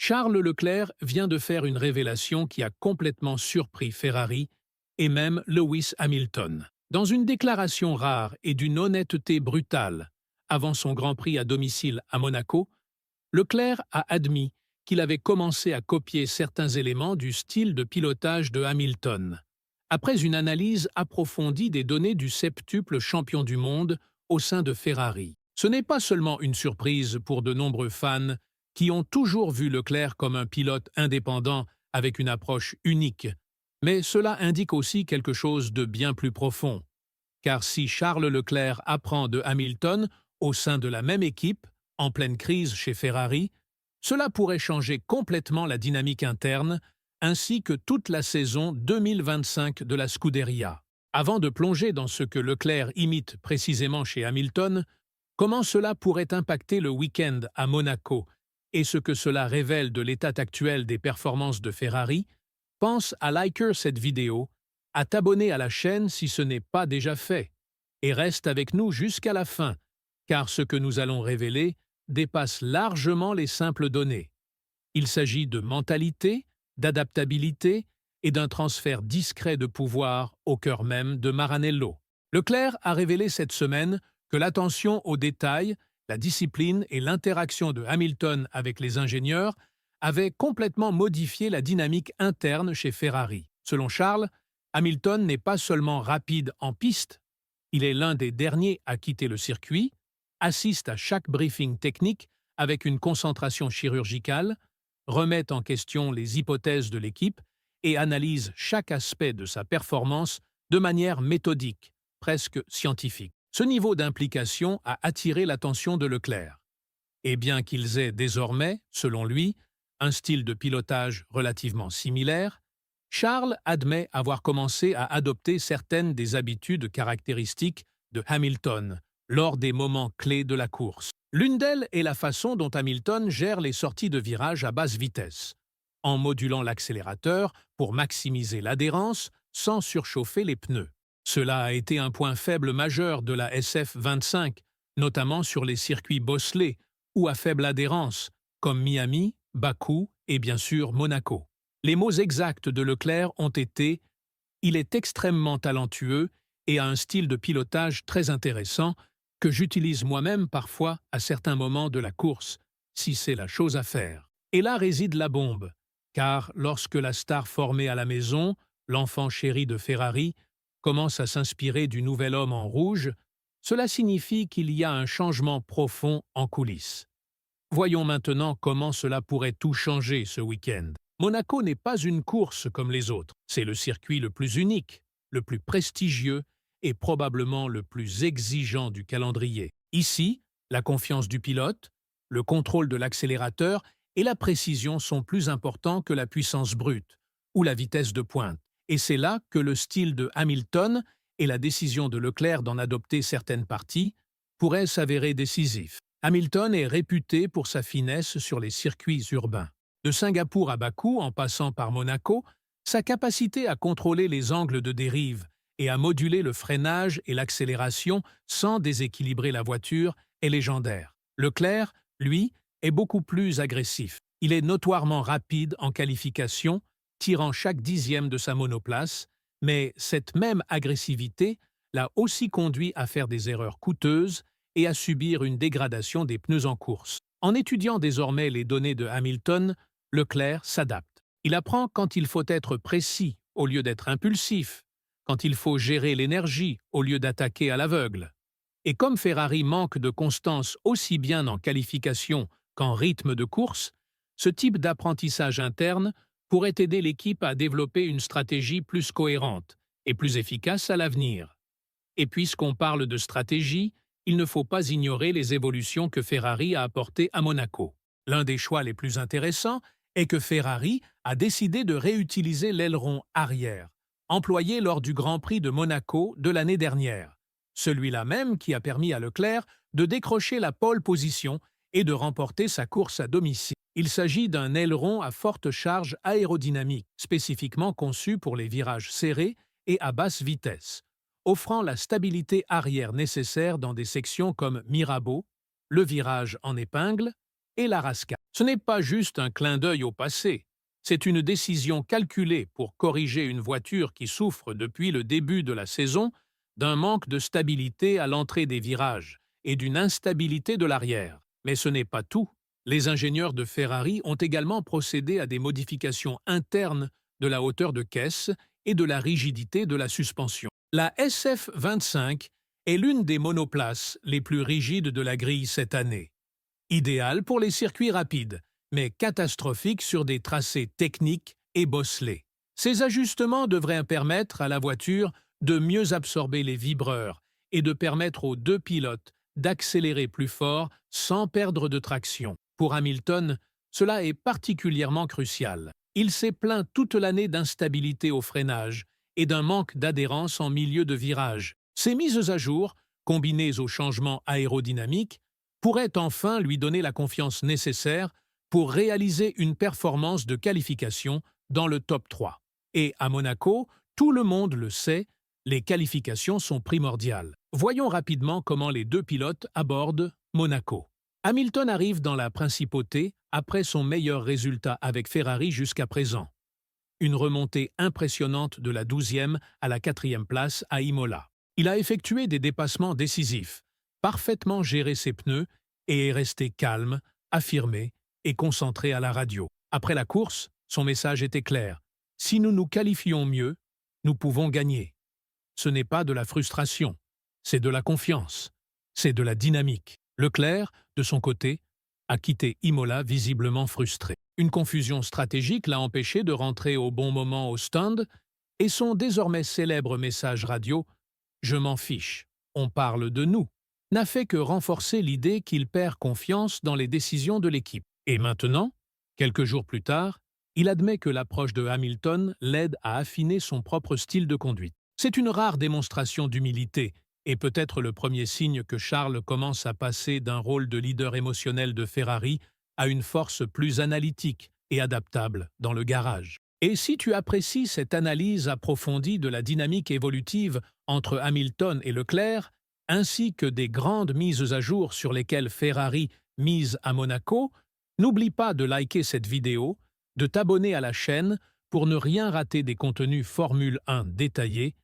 Charles Leclerc vient de faire une révélation qui a complètement surpris Ferrari et même Lewis Hamilton. Dans une déclaration rare et d'une honnêteté brutale, avant son Grand Prix à domicile à Monaco, Leclerc a admis qu'il avait commencé à copier certains éléments du style de pilotage de Hamilton, après une analyse approfondie des données du septuple champion du monde au sein de Ferrari. Ce n'est pas seulement une surprise pour de nombreux fans qui ont toujours vu Leclerc comme un pilote indépendant avec une approche unique, mais cela indique aussi quelque chose de bien plus profond. Car si Charles Leclerc apprend de Hamilton au sein de la même équipe, en pleine crise chez Ferrari, cela pourrait changer complètement la dynamique interne ainsi que toute la saison 2025 de la Scuderia. Avant de plonger dans ce que Leclerc imite précisément chez Hamilton, comment cela pourrait impacter le week-end à Monaco et ce que cela révèle de l'état actuel des performances de Ferrari, pense à liker cette vidéo, à t'abonner à la chaîne si ce n'est pas déjà fait, et reste avec nous jusqu'à la fin, car ce que nous allons révéler dépasse largement les simples données. Il s'agit de mentalité, d'adaptabilité et d'un transfert discret de pouvoir au cœur même de Maranello. Leclerc a révélé cette semaine que l'attention aux détails, la discipline et l'interaction de Hamilton avec les ingénieurs avaient complètement modifié la dynamique interne chez Ferrari. Selon Charles, Hamilton n'est pas seulement rapide en piste, il est l'un des derniers à quitter le circuit, assiste à chaque briefing technique avec une concentration chirurgicale, remet en question les hypothèses de l'équipe et analyse chaque aspect de sa performance de manière méthodique, presque scientifique. Ce niveau d'implication a attiré l'attention de Leclerc. Et bien qu'ils aient désormais, selon lui, un style de pilotage relativement similaire, Charles admet avoir commencé à adopter certaines des habitudes caractéristiques de Hamilton lors des moments clés de la course. L'une d'elles est la façon dont Hamilton gère les sorties de virage à basse vitesse, en modulant l'accélérateur pour maximiser l'adhérence sans surchauffer les pneus. Cela a été un point faible majeur de la SF25, notamment sur les circuits bosselés ou à faible adhérence, comme Miami, Bakou et bien sûr Monaco. Les mots exacts de Leclerc ont été « Il est extrêmement talentueux et a un style de pilotage très intéressant que j'utilise moi-même parfois à certains moments de la course, si c'est la chose à faire. » Et là réside la bombe, car lorsque la star formée à la maison, l'enfant chéri de Ferrari, commence à s'inspirer du nouvel homme en rouge, cela signifie qu'il y a un changement profond en coulisses. Voyons maintenant comment cela pourrait tout changer ce week-end. Monaco n'est pas une course comme les autres. C'est le circuit le plus unique, le plus prestigieux et probablement le plus exigeant du calendrier. Ici, la confiance du pilote, le contrôle de l'accélérateur et la précision sont plus importants que la puissance brute ou la vitesse de pointe. Et c'est là que le style de Hamilton et la décision de Leclerc d'en adopter certaines parties pourraient s'avérer décisifs. Hamilton est réputé pour sa finesse sur les circuits urbains. De Singapour à Bakou, en passant par Monaco, sa capacité à contrôler les angles de dérive et à moduler le freinage et l'accélération sans déséquilibrer la voiture est légendaire. Leclerc, lui, est beaucoup plus agressif. Il est notoirement rapide en qualification, tirant chaque dixième de sa monoplace, mais cette même agressivité l'a aussi conduit à faire des erreurs coûteuses et à subir une dégradation des pneus en course. En étudiant désormais les données de Hamilton, Leclerc s'adapte. Il apprend quand il faut être précis au lieu d'être impulsif, quand il faut gérer l'énergie au lieu d'attaquer à l'aveugle. Et comme Ferrari manque de constance aussi bien en qualification qu'en rythme de course, ce type d'apprentissage interne pourrait aider l'équipe à développer une stratégie plus cohérente et plus efficace à l'avenir. Et puisqu'on parle de stratégie, il ne faut pas ignorer les évolutions que Ferrari a apportées à Monaco. L'un des choix les plus intéressants est que Ferrari a décidé de réutiliser l'aileron arrière, employé lors du Grand Prix de Monaco de l'année dernière, celui-là même qui a permis à Leclerc de décrocher la pole position et de remporter sa course à domicile. Il s'agit d'un aileron à forte charge aérodynamique, spécifiquement conçu pour les virages serrés et à basse vitesse, offrant la stabilité arrière nécessaire dans des sections comme Mirabeau, le virage en épingle et la rascade. Ce n'est pas juste un clin d'œil au passé, c'est une décision calculée pour corriger une voiture qui souffre depuis le début de la saison d'un manque de stabilité à l'entrée des virages et d'une instabilité de l'arrière. Mais ce n'est pas tout. Les ingénieurs de Ferrari ont également procédé à des modifications internes de la hauteur de caisse et de la rigidité de la suspension. La SF25 est l'une des monoplaces les plus rigides de la grille cette année. Idéale pour les circuits rapides, mais catastrophique sur des tracés techniques et bosselés. Ces ajustements devraient permettre à la voiture de mieux absorber les vibreurs et de permettre aux deux pilotes d'accélérer plus fort sans perdre de traction. Pour Hamilton, cela est particulièrement crucial. Il s'est plaint toute l'année d'instabilité au freinage et d'un manque d'adhérence en milieu de virage. Ces mises à jour, combinées aux changements aérodynamiques, pourraient enfin lui donner la confiance nécessaire pour réaliser une performance de qualification dans le top 3. Et à Monaco, tout le monde le sait, les qualifications sont primordiales. Voyons rapidement comment les deux pilotes abordent Monaco. Hamilton arrive dans la principauté après son meilleur résultat avec Ferrari jusqu'à présent. Une remontée impressionnante de la 12e à la 4e place à Imola. Il a effectué des dépassements décisifs, parfaitement géré ses pneus et est resté calme, affirmé et concentré à la radio. Après la course, son message était clair. Si nous nous qualifions mieux, nous pouvons gagner. Ce n'est pas de la frustration, c'est de la confiance, c'est de la dynamique. Leclerc, de son côté, a quitté Imola visiblement frustré. Une confusion stratégique l'a empêché de rentrer au bon moment au stand et son désormais célèbre message radio « Je m'en fiche, on parle de nous » n'a fait que renforcer l'idée qu'il perd confiance dans les décisions de l'équipe. Et maintenant, quelques jours plus tard, il admet que l'approche de Hamilton l'aide à affiner son propre style de conduite. C'est une rare démonstration d'humilité et peut-être le premier signe que Charles commence à passer d'un rôle de leader émotionnel de Ferrari à une force plus analytique et adaptable dans le garage. Et si tu apprécies cette analyse approfondie de la dynamique évolutive entre Hamilton et Leclerc, ainsi que des grandes mises à jour sur lesquelles Ferrari mise à Monaco, n'oublie pas de liker cette vidéo, de t'abonner à la chaîne pour ne rien rater des contenus Formule 1 détaillés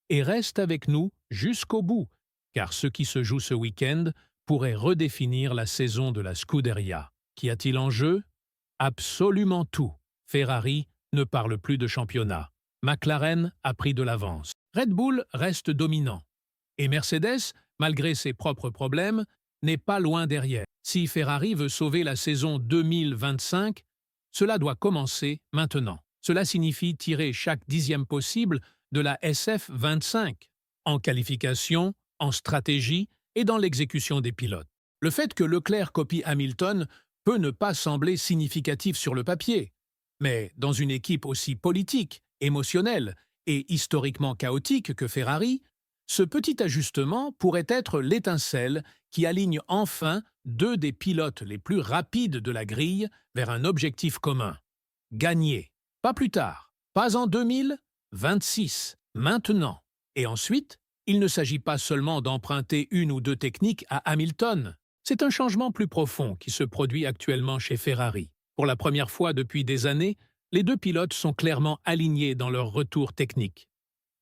et reste avec nous jusqu'au bout, car ce qui se joue ce week-end pourrait redéfinir la saison de la Scuderia. Qu'y a-t-il en jeu? Absolument tout. Ferrari ne parle plus de championnat. McLaren a pris de l'avance. Red Bull reste dominant. Et Mercedes, malgré ses propres problèmes, n'est pas loin derrière. Si Ferrari veut sauver la saison 2025, cela doit commencer maintenant. Cela signifie tirer chaque dixième possible de la SF25, en qualification, en stratégie et dans l'exécution des pilotes. Le fait que Leclerc copie Hamilton peut ne pas sembler significatif sur le papier, mais dans une équipe aussi politique, émotionnelle et historiquement chaotique que Ferrari, ce petit ajustement pourrait être l'étincelle qui aligne enfin deux des pilotes les plus rapides de la grille vers un objectif commun. Gagner. Pas plus tard. Pas en 2026. Maintenant. Et ensuite, il ne s'agit pas seulement d'emprunter une ou deux techniques à Hamilton. C'est un changement plus profond qui se produit actuellement chez Ferrari. Pour la première fois depuis des années, les deux pilotes sont clairement alignés dans leur retour technique.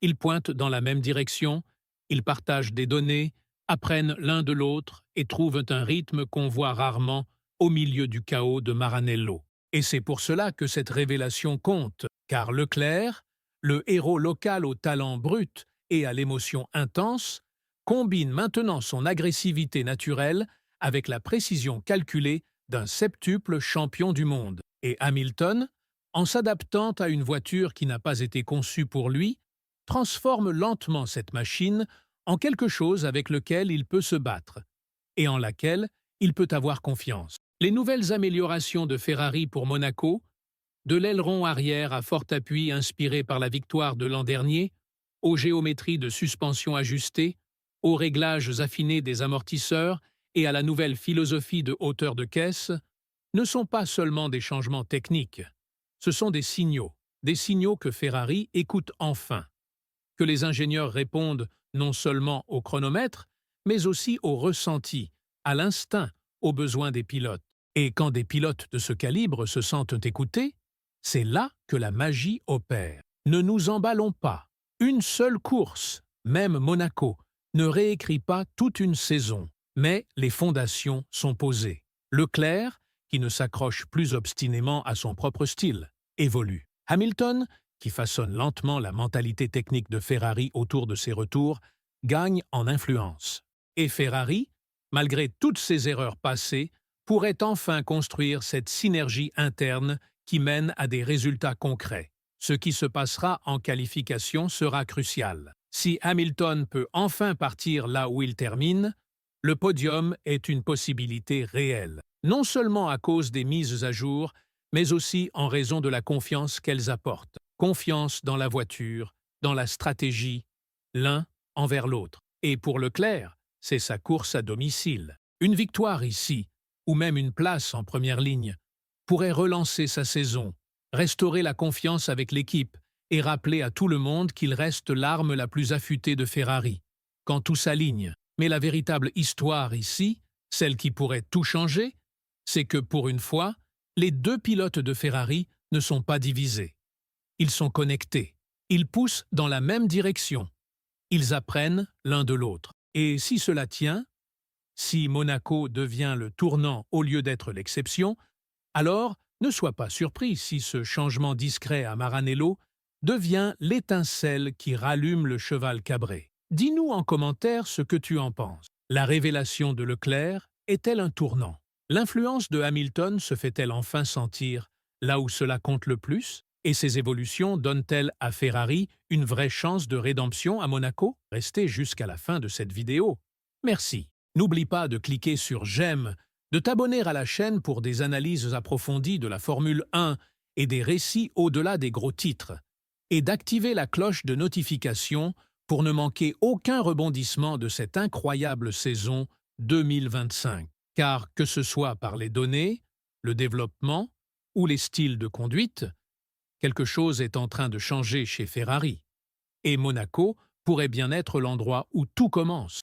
Ils pointent dans la même direction, ils partagent des données, apprennent l'un de l'autre et trouvent un rythme qu'on voit rarement au milieu du chaos de Maranello. Et c'est pour cela que cette révélation compte, car Leclerc, le héros local au talent brut et à l'émotion intense, combine maintenant son agressivité naturelle avec la précision calculée d'un septuple champion du monde. Et Hamilton, en s'adaptant à une voiture qui n'a pas été conçue pour lui, transforme lentement cette machine en quelque chose avec lequel il peut se battre et en laquelle il peut avoir confiance. Les nouvelles améliorations de Ferrari pour Monaco, de l'aileron arrière à fort appui inspiré par la victoire de l'an dernier, aux géométries de suspension ajustées, aux réglages affinés des amortisseurs et à la nouvelle philosophie de hauteur de caisse, ne sont pas seulement des changements techniques. Ce sont des signaux que Ferrari écoute enfin, que les ingénieurs répondent non seulement au chronomètre, mais aussi au ressenti, à l'instinct, aux besoins des pilotes. Et quand des pilotes de ce calibre se sentent écoutés, c'est là que la magie opère. Ne nous emballons pas. Une seule course, même Monaco, ne réécrit pas toute une saison, mais les fondations sont posées. Leclerc, qui ne s'accroche plus obstinément à son propre style, évolue. Hamilton, qui façonne lentement la mentalité technique de Ferrari autour de ses retours, gagne en influence. Et Ferrari, malgré toutes ses erreurs passées, pourrait enfin construire cette synergie interne qui mène à des résultats concrets. Ce qui se passera en qualification sera crucial. Si Hamilton peut enfin partir là où il termine, le podium est une possibilité réelle, non seulement à cause des mises à jour, mais aussi en raison de la confiance qu'elles apportent. Confiance dans la voiture, dans la stratégie, l'un envers l'autre. Et pour Leclerc, c'est sa course à domicile. Une victoire ici, ou même une place en première ligne, pourrait relancer sa saison, restaurer la confiance avec l'équipe et rappeler à tout le monde qu'il reste l'arme la plus affûtée de Ferrari, quand tout s'aligne. Mais la véritable histoire ici, celle qui pourrait tout changer, c'est que pour une fois, les deux pilotes de Ferrari ne sont pas divisés. Ils sont connectés, ils poussent dans la même direction, ils apprennent l'un de l'autre. Et si cela tient, si Monaco devient le tournant au lieu d'être l'exception, alors ne sois pas surpris si ce changement discret à Maranello devient l'étincelle qui rallume le cheval cabré. Dis-nous en commentaire ce que tu en penses. La révélation de Leclerc est-elle un tournant? L'influence de Hamilton se fait-elle enfin sentir là où cela compte le plus? Et ces évolutions donnent-elles à Ferrari une vraie chance de rédemption à Monaco? Restez jusqu'à la fin de cette vidéo. Merci. N'oublie pas de cliquer sur j'aime, de t'abonner à la chaîne pour des analyses approfondies de la Formule 1 et des récits au-delà des gros titres, et d'activer la cloche de notification pour ne manquer aucun rebondissement de cette incroyable saison 2025. Car que ce soit par les données, le développement ou les styles de conduite, quelque chose est en train de changer chez Ferrari. Et Monaco pourrait bien être l'endroit où tout commence.